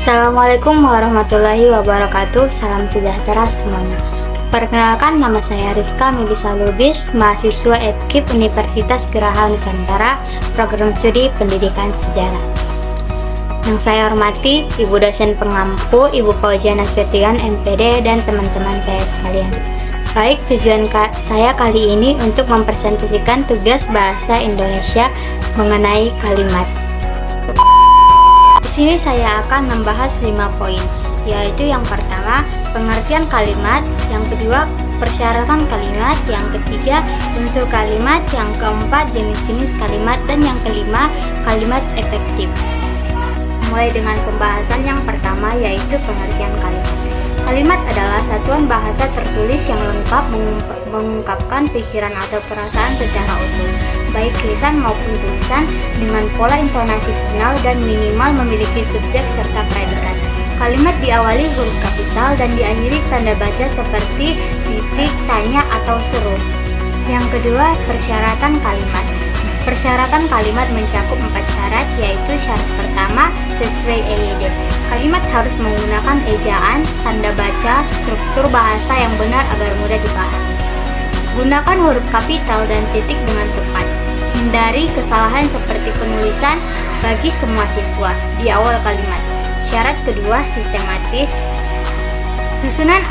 Assalamualaikum warahmatullahi wabarakatuh. Salam sejahtera semuanya. Perkenalkan, nama saya Rizka Melisa Lubis, mahasiswa FKIP Universitas Geraha Nusantara, program studi Pendidikan Sejarah. Yang saya hormati Ibu dosen pengampu, Ibu Fauzia Nasution, MPD, dan teman-teman saya sekalian. Baik, tujuan saya kali ini untuk mempresentasikan tugas bahasa Indonesia mengenai kalimat. Di sini saya akan membahas 5 poin, yaitu yang pertama, pengertian kalimat, yang kedua, persyaratan kalimat, yang ketiga, unsur kalimat, yang keempat, jenis-jenis kalimat, dan yang kelima, kalimat efektif. Mulai dengan pembahasan yang pertama, yaitu pengertian kalimat. Kalimat adalah satuan bahasa tertulis yang lengkap mengungkapkan pikiran atau perasaan secara utuh, baik lisan maupun tulisan, dengan pola intonasi final dan minimal memiliki subjek serta predikat. Kalimat diawali huruf kapital dan diakhiri tanda baca seperti titik, tanya, atau seru. Yang kedua, persyaratan kalimat. Persyaratan kalimat mencakup 4 syarat, yaitu syarat pertama, sesuai EYD. Kalimat harus menggunakan ejaan, tanda baca, struktur bahasa yang benar agar mudah dipahami. Gunakan huruf kapital dan titik dengan tepat. Hindari kesalahan seperti penulisan bagi semua siswa di awal kalimat. Syarat kedua, sistematis. Susunan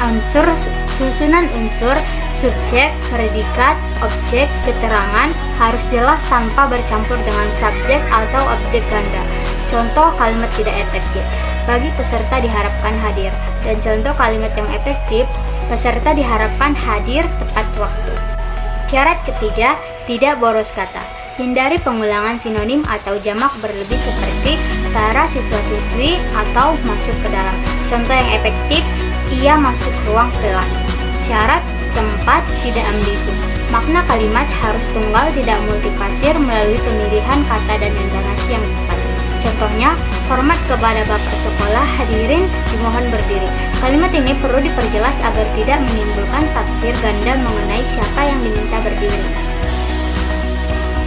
unsur, subjek, predikat, objek, keterangan harus jelas tanpa bercampur dengan subjek atau objek ganda. Contoh kalimat tidak efektif, bagi peserta diharapkan hadir. Dan contoh kalimat yang efektif, peserta diharapkan hadir tepat waktu. Syarat ketiga, tidak boros kata. Hindari pengulangan sinonim atau jamak berlebih seperti para siswa-siswi atau masuk ke dalam. Contoh yang efektif, ia masuk ruang kelas. Syarat keempat, tidak ambigu. Makna kalimat harus tunggal, tidak multitafsir melalui pemilihan kata dan intonasi yang tepat. Contohnya, hormat kepada Bapak sekolah, hadirin dimohon berdiri. Kalimat ini perlu diperjelas agar tidak menimbulkan tafsir ganda mengenai siapa yang diminta berdiri.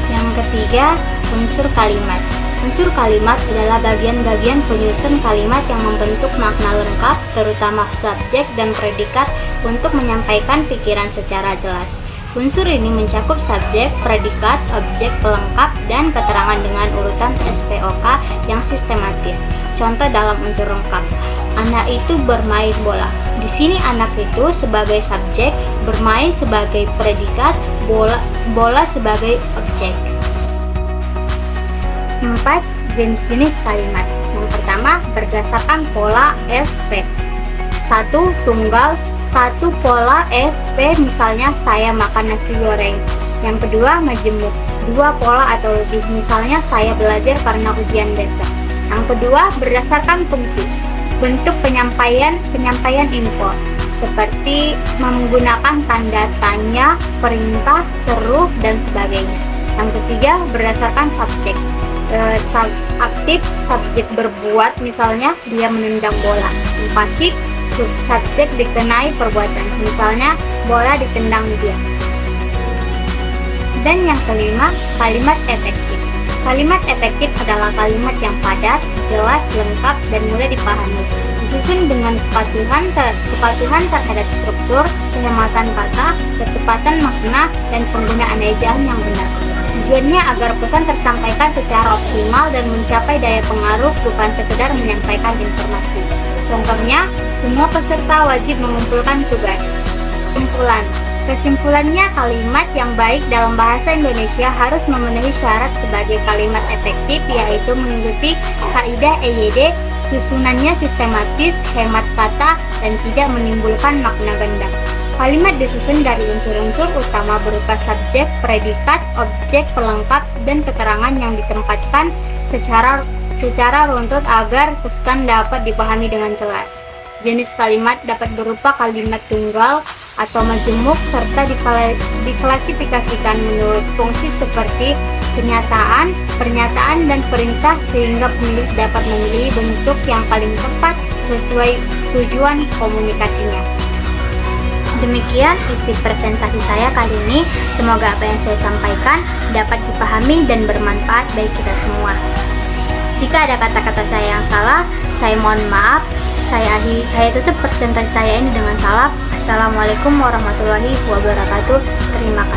Yang ketiga, unsur kalimat. Unsur kalimat adalah bagian-bagian penyusun kalimat yang membentuk makna lengkap, terutama subjek dan predikat, untuk menyampaikan pikiran secara jelas. Unsur ini mencakup subjek, predikat, objek pelengkap, dan keterangan dengan urutan SPOK yang sistematis. Contoh dalam unsur lengkap, anak itu bermain bola. Di sini anak itu sebagai subjek, bermain sebagai predikat, bola sebagai objek. 4. Jenis-jenis kalimat. Yang pertama, berdasarkan pola SP. 1. Tunggal. 1 pola SP, misalnya saya makan nasi goreng. Yang kedua, majemuk. 2 pola atau lebih, misalnya saya belajar karena ujian besok. Yang kedua, berdasarkan fungsi. Bentuk penyampaian info, seperti menggunakan tanda tanya, perintah, seru, dan sebagainya. Yang ketiga, berdasarkan subjek. Aktif, subjek berbuat, misalnya dia menendang bola. Pasif, subjek dikenai perbuatan, misalnya bola ditendang dia. Dan yang kelima, kalimat efektif. Kalimat efektif adalah kalimat yang padat, jelas, lengkap, dan mudah dipahami, disusun dengan kepatuhan terhadap struktur, kehematan kata, ketepatan makna, dan penggunaan ejaan yang benar. Tujuannya agar pesan tersampaikan secara optimal dan mencapai daya pengaruh, bukan sekedar menyampaikan informasi. Contohnya, semua peserta wajib mengumpulkan tugas. Kesimpulannya, kalimat yang baik dalam bahasa Indonesia harus memenuhi syarat sebagai kalimat efektif, yaitu mengikuti kaidah EYD, susunannya sistematis, hemat kata, dan tidak menimbulkan makna ganda. Kalimat disusun dari unsur-unsur utama berupa subjek, predikat, objek pelengkap, dan keterangan yang ditempatkan secara runtut agar pesan dapat dipahami dengan jelas. Jenis kalimat dapat berupa kalimat tunggal atau majemuk, serta diklasifikasikan menurut fungsi seperti kenyataan, pernyataan, dan perintah, sehingga penulis dapat memilih bentuk yang paling tepat sesuai tujuan komunikasinya. Demikian isi presentasi saya kali ini. Semoga apa yang saya sampaikan dapat dipahami dan bermanfaat bagi kita semua. Jika Jika ada kata-kata saya yang salah, saya mohon maaf. Saya tutup presentasi saya ini dengan salam. Assalamualaikum warahmatullahi wabarakatuh. Terima kasih.